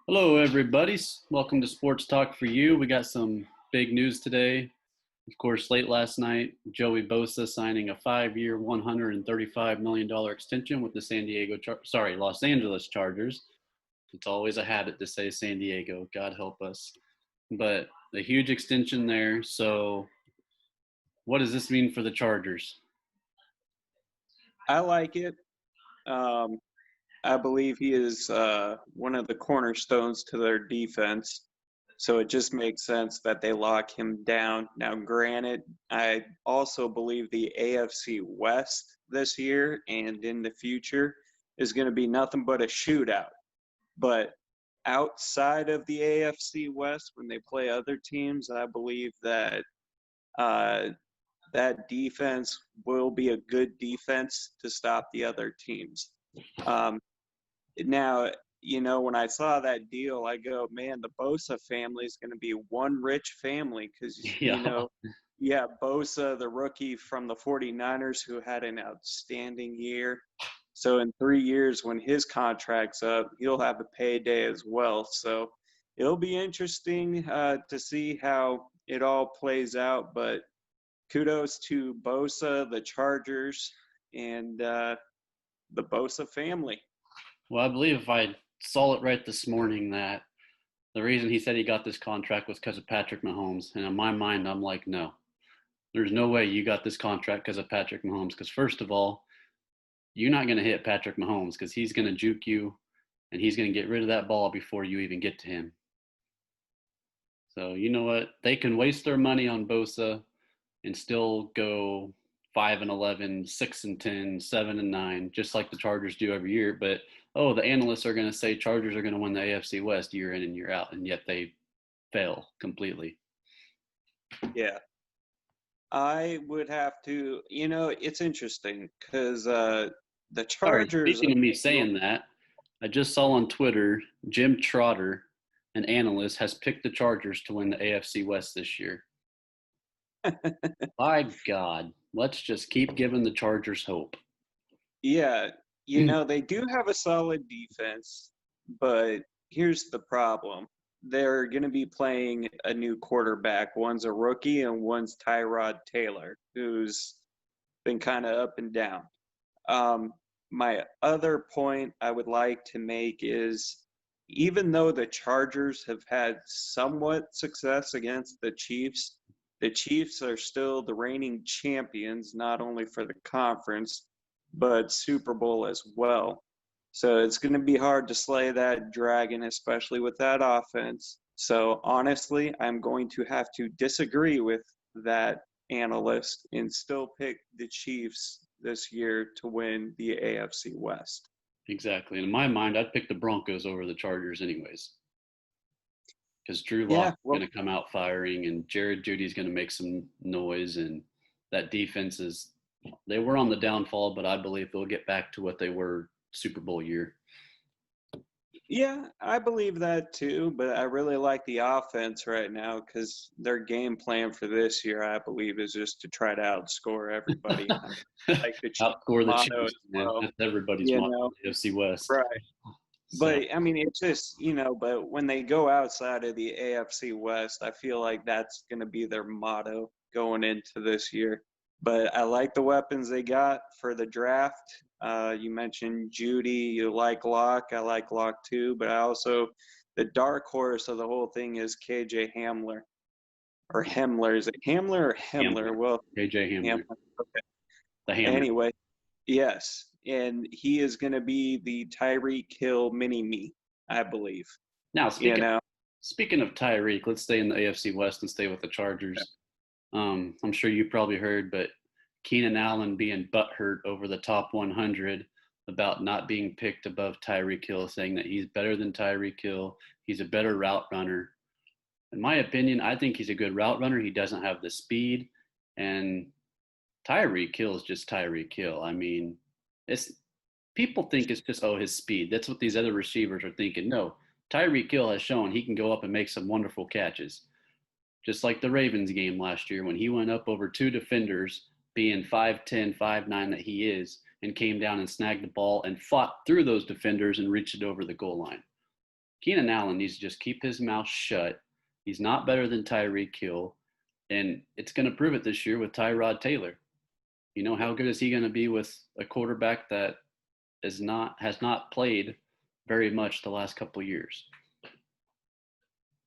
Hello, everybody. Welcome to Sports Talk for You. We got some big news today. Of course, late last night, Joey Bosa signing a 5-year, $135 million extension with the Los Angeles Chargers. It's always a habit to say San Diego. God help us. But a huge extension there. So, what does this mean for the Chargers? I like it. Um, I believe he is one of the cornerstones to their defense. So it just makes sense that they lock him down. Now, granted, I also believe the AFC West this year and in the future is going to be nothing but a shootout. But outside of the AFC West, when they play other teams, I believe that uh, that defense will be a good defense to stop the other teams. Um, Now, when I saw that deal, I go, man, the Bosa family is going to be one rich family because, Yeah. yeah, Bosa, the rookie from the 49ers who had an outstanding year. So in 3 years, when his contract's up, he'll have a payday as well. So it'll be interesting to see how it all plays out. But kudos to Bosa, the Chargers, and the Bosa family. Well, I believe if I saw it right this morning that the reason he said he got this contract was because of Patrick Mahomes. And in my mind, I'm like, no, there's no way you got this contract because of Patrick Mahomes. Because first of all, you're not going to hit Patrick Mahomes because he's going to juke you and he's going to get rid of that ball before you even get to him. So you know what? They can waste their money on Bosa and still go 5-11, 6-10, 7-9, just like the Chargers do every year. But the analysts are going to say Chargers are going to win the AFC West year in and year out, and yet they fail completely. Yeah. I would have to, it's interesting because the All right, Chargers. speaking of me saying that, I just saw on Twitter Jim Trotter, an analyst, has picked the Chargers to win the AFC West this year. By God, let's just keep giving the Chargers hope. Yeah, they do have a solid defense, but here's the problem. They're going to be playing a new quarterback. One's a rookie and one's Tyrod Taylor, who's been kind of up and down. My other point I would like to make is even though the Chargers have had somewhat success against the Chiefs are still the reigning champions, not only for the conference, but Super Bowl as well. So it's going to be hard to slay that dragon, especially with that offense. So honestly, I'm going to have to disagree with that analyst and still pick the Chiefs this year to win the AFC West. Exactly. And in my mind, I'd pick the Broncos over the Chargers anyways. Because Drew Yeah, Lock is well, going to come out firing and Jared Judy's going to make some noise. And that defense they were on the downfall, but I believe they'll get back to what they were Super Bowl year. yeah, I believe that too, but I really like the offense right now because their game plan for this year, I believe, is just to try to outscore everybody. Like the Outscore the motto Chiefs, as man. well, That's everybody's you motto know, in the AFC West. right. So, But I mean, it's just, but when they go outside of the AFC West, I feel like that's going to be their motto going into this year. But I like the weapons they got for the draft. You mentioned Judy. You like Locke. I like Locke too. But I also, the dark horse of the whole thing is KJ Hamler or Hemler. Is it Hamler or Hemler? Hamler, Well, KJ Hamler. Hamler, Okay. the Hammer. Anyway, yes. And he is going to be the Tyreek Hill mini me, I believe. Now, You know, speaking of Tyreek, let's stay in the AFC West and stay with the Chargers. I'm sure you probably heard, but Keenan Allen being butthurt over the top 100 about not being picked above Tyreek Hill, saying that he's better than Tyreek Hill. He's a better route runner. In my opinion, I think he's a good route runner. He doesn't have the speed, and Tyreek Hill is just Tyreek Hill. I mean, it's people think it's just his speed. That's what these other receivers are thinking. No, Tyreek Hill has shown he can go up and make some wonderful catches. Just like the Ravens game last year when he went up over two defenders, being 5'10", 5'9" that he is, and came down and snagged the ball and fought through those defenders and reached it over the goal line. Keenan Allen needs to just keep his mouth shut. He's not better than Tyreek Hill, and it's going to prove it this year with Tyrod Taylor. How good is he going to be with a quarterback that has not played very much the last couple of years?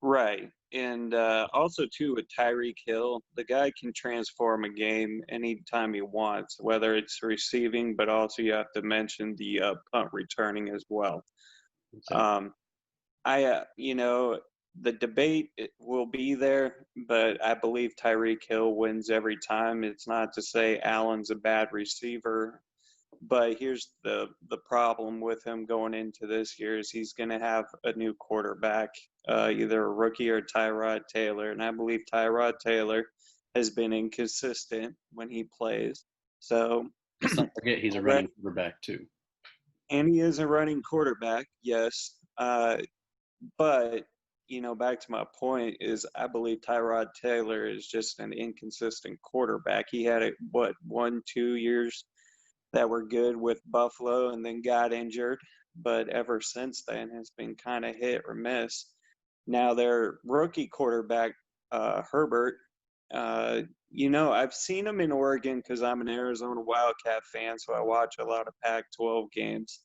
Right. And also, too, with Tyreek Hill, the guy can transform a game anytime he wants, whether it's receiving, but also you have to mention the punt returning as well. Exactly. Um, the debate will be there, but I believe Tyreek Hill wins every time. It's not to say Allen's a bad receiver, but here's the problem with him going into this year is he's going to have a new quarterback, either a rookie or Tyrod Taylor, and I believe Tyrod Taylor has been inconsistent when he plays. So, Let's not forget he's a running quarterback too. and he is a running quarterback, yes. But back to my point is I believe Tyrod Taylor is just an inconsistent quarterback. He had 1-2 years that were good with Buffalo and then got injured, but ever since then has been kind of hit or miss. Now their rookie quarterback, Herbert, I've seen him in Oregon because I'm an Arizona Wildcat fan, so I watch a lot of Pac-12 games.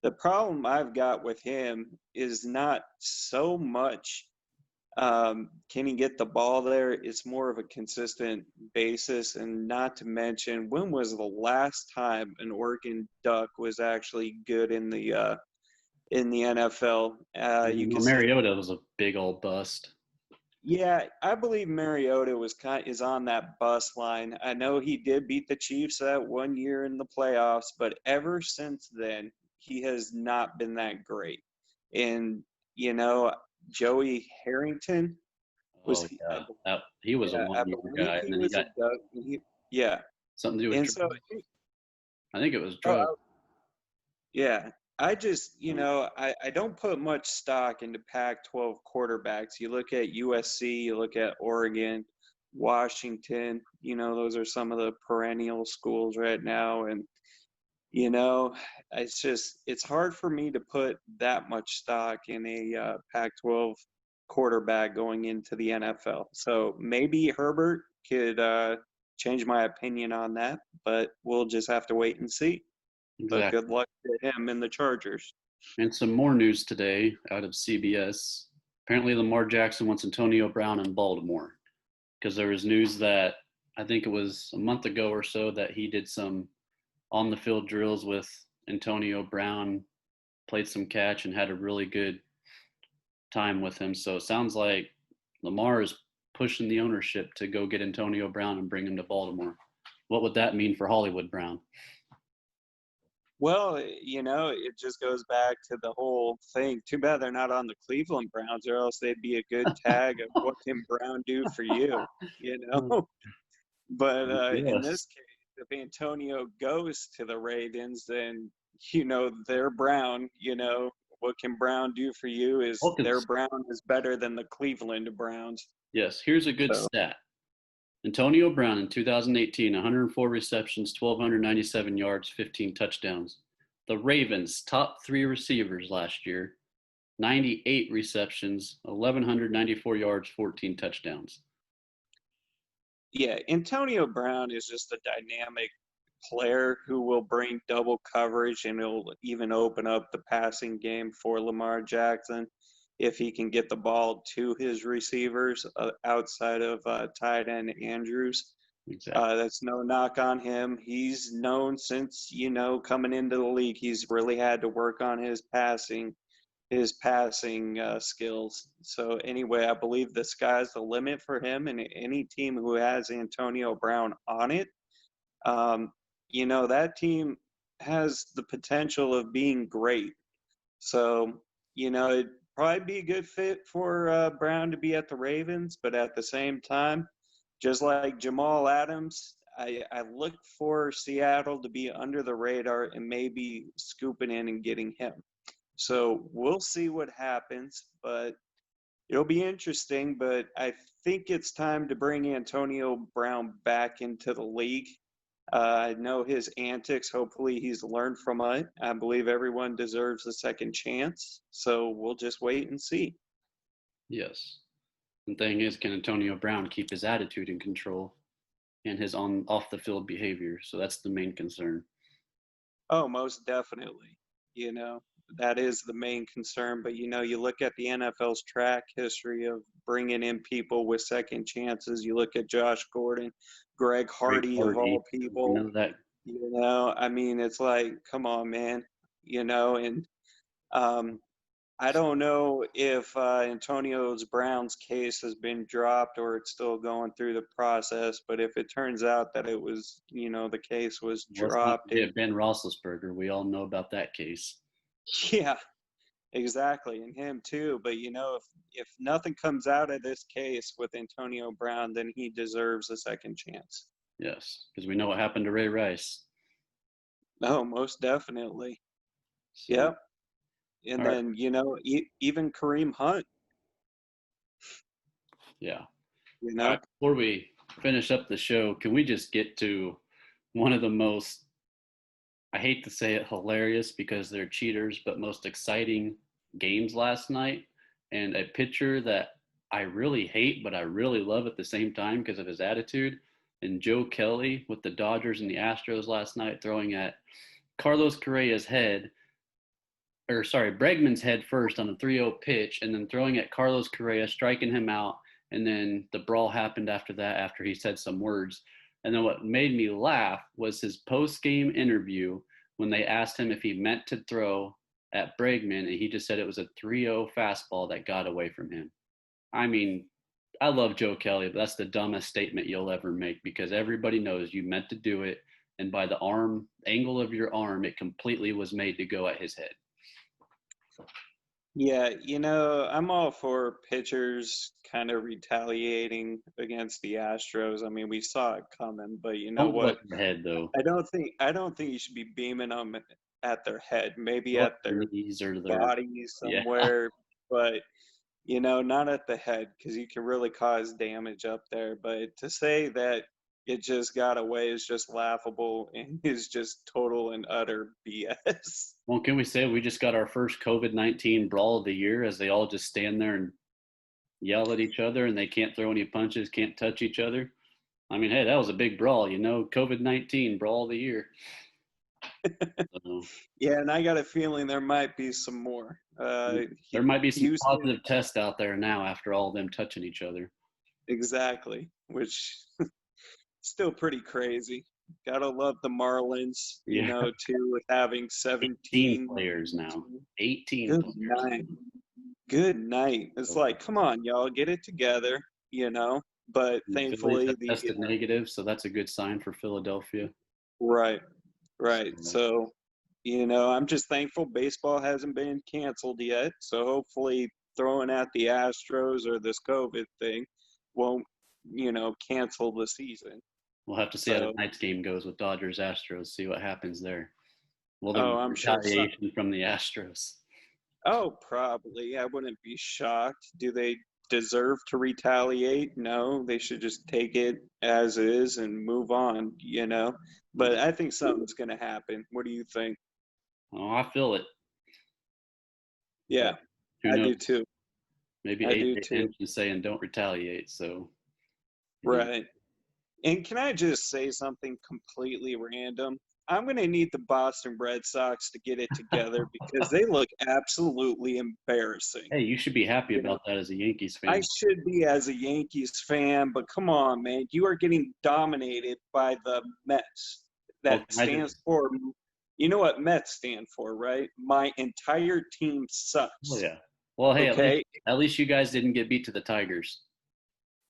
The problem I've got with him is not so much can he get the ball there? It's more of a consistent basis, and not to mention, when was the last time an Oregon Duck was actually good in the NFL? You could say, Mariota was a big old bust. yeah, I believe Mariota is on that bust line. I know he did beat the Chiefs that 1 year in the playoffs, but ever since then, he has not been that great. And Joey Harrington was Oh he, yeah, he was a yeah, I 1 year believe guy, and he then he was a got Doug. Yeah, something to do with and so drugs. I think it was drugs. oh, yeah, I just I don't put much stock into Pac-12 quarterbacks. You look at USC, you look at Oregon, Washington. Those are some of the perennial schools right now, and you know, it's hard for me to put that much stock in a Pac-12 quarterback going into the NFL. So maybe Herbert could change my opinion on that, but we'll just have to wait and see. But Exactly. good luck to him and the Chargers. And some more news today out of CBS. Apparently, Lamar Jackson wants Antonio Brown in Baltimore because there was news that I think it was a month ago or so that he did some on the field drills with Antonio Brown, played some catch, and had a really good time with him. So it sounds like Lamar is pushing the ownership to go get Antonio Brown and bring him to Baltimore. What would that mean for Hollywood Brown? Well, it just goes back to the whole thing. Too bad they're not on the Cleveland Browns, or else they'd be a good tag of what can Brown do for you, you know? But in Yes. this case, if Antonio goes to the Ravens, then they're Brown. What can Brown do for you is their Brown is better than the Cleveland Browns. Yes, here's a good So stat. Antonio Brown in 2018, 104 receptions, 1,297 yards, 15 touchdowns. The Ravens' top three receivers last year, 98 receptions, 1,194 yards, 14 touchdowns. yeah, Antonio Brown is just a dynamic player who will bring double coverage and he'll even open up the passing game for Lamar Jackson if he can get the ball to his receivers outside of tight end Andrews. Exactly. That's no knock on him. He's known since, coming into the league, he's really had to work on his passing skills. So anyway, I believe the sky's the limit for him and any team who has Antonio Brown on it. Um, that team has the potential of being great. So, it'd probably be a good fit for Brown to be at the Ravens, but at the same time, just like Jamal Adams, I look for Seattle to be under the radar and maybe scooping in and getting him. So we'll see what happens, but it'll be interesting. But I think it's time to bring Antonio Brown back into the league. I know his antics. Hopefully, he's learned from it. I believe everyone deserves a second chance. So we'll just wait and see. Yes. The thing is, can Antonio Brown keep his attitude in control and his on off the field behavior? So that's the main concern. Oh, most definitely. That is the main concern. But, you look at the NFL's track history of bringing in people with second chances. You look at Josh Gordon, Greg Great Hardy, of party. all You people. know that. I mean, it's like, come on, man. And um, I don't know if Antonio Brown's case has been dropped or it's still going through the process. But if it turns out that it was, the case was Let's not dropped, forget Ben Roethlisberger. We all know about that case. yeah, exactly, and him too. But if nothing comes out of this case with Antonio Brown, then he deserves a second chance. Yes, because we know what happened to Ray Rice. No, most definitely. So, Yep. And all right. then even Kareem Hunt. Yeah. You All know. right. Before we finish up the show, can we just get to one of the most, I hate to say it, hilarious because they're cheaters, but most exciting games last night? And a pitcher that I really hate, but I really love at the same time because of his attitude. And Joe Kelly with the Dodgers and the Astros last night throwing at Carlos Correa's head, or sorry, Bregman's head first on a 3-0 pitch, and then throwing at Carlos Correa, striking him out. And then the brawl happened after that, after he said some words. And then what made me laugh was his post game interview when they asked him if he meant to throw at Bregman, and he just said it was a 3-0 fastball that got away from him. I mean, I love Joe Kelly, but that's the dumbest statement you'll ever make because everybody knows you meant to do it. And by the arm angle of your arm, it completely was made to go at his head. Yeah, I'm all for pitchers kind of retaliating against the Astros. I mean, we saw it coming, but you know Don't go at what? their head though. I don't think you should be beaming them at their head, maybe Go at at their their knees or their, body yeah. somewhere, but not at the head because you can really cause damage up there. But to say that it just got away is just laughable and is just total and utter BS. Well, can we say we just got our first COVID-19 brawl of the year as they all just stand there and yell at each other and they can't throw any punches, can't touch each other? I mean, hey, that was a big brawl, COVID-19 brawl of the year. So, Yeah, and I got a feeling there might be some more. there might be some Houston, positive tests out there now after all of them touching each other. exactly, which still pretty crazy. Gotta love the Marlins, Yeah, too, with having 18 17. players now. 18 Good players. night. Good night. It's like, come on, y'all, get it together, But And Phillies thankfully, have tested negative, so that's a good sign for Philadelphia. right, right. So, So, I'm just thankful baseball hasn't been canceled yet. So hopefully, throwing at the Astros or this COVID thing won't, cancel the season. we'll have to see how So, tonight's game goes with Dodgers Astros, see what happens there. Will there oh, be I'm sure some. retaliation from the Astros? Oh, probably. I wouldn't be shocked. Do they deserve to retaliate? No, they should just take it as is and move on. But I think something's going to happen. What do you think? Oh, I feel it, Yeah, but who I knows? do too. Maybe I do AJ too. Hinch is saying don't retaliate. So, Right. And can I just say something completely random? I'm going to need the Boston Red Sox to get it together because they look absolutely embarrassing. hey, you should be happy You know, about that as a Yankees I fan. should be as a Yankees fan, but come on, man. You are getting dominated by the Mets. Well, That can I just, stands for, you know what Mets stand for, right? My entire team oh sucks. yeah. Well, hey, Okay? at least you guys didn't get beat to the Tigers.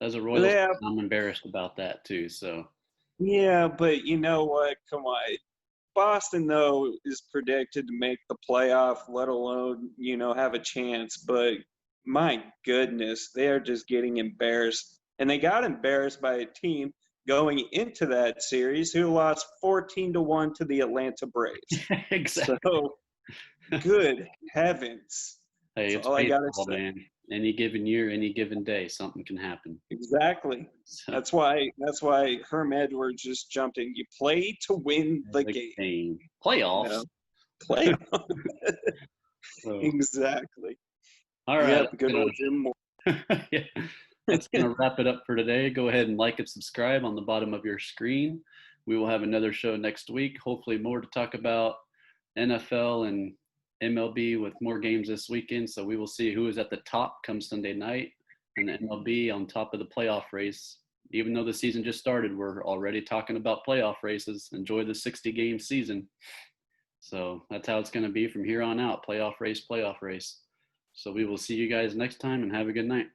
As a Royals, Yeah, fan, I'm embarrassed about that too. So, yeah, but you know what? Come on. Boston, though, is predicted to make the playoff, let alone, have a chance. But my goodness, they are just getting embarrassed. And they got embarrassed by a team going into that series who lost 14-1 to the Atlanta Braves. exactly. So, good heavens. Hey, That's it's all I got to baseball, say. man. Any given year, any given day, something can happen. Exactly. So, That's why Herm Edwards just jumped in. You play to win the game. You Playoffs. know, play. So, Exactly. all right. Yep. Good old Jim Moore. Yeah, that's going to wrap it up for today. Go ahead and like and subscribe on the bottom of your screen. We will have another show next week. Hopefully, more to talk about NFL and MLB with more games this weekend. So we will see who is at the top come Sunday night and the MLB on top of the playoff race. Even though the season just started, we're already talking about playoff races. Enjoy the 60-game season. So that's how it's going to be from here on out. Playoff race, playoff race. So we will see you guys next time and have a good night.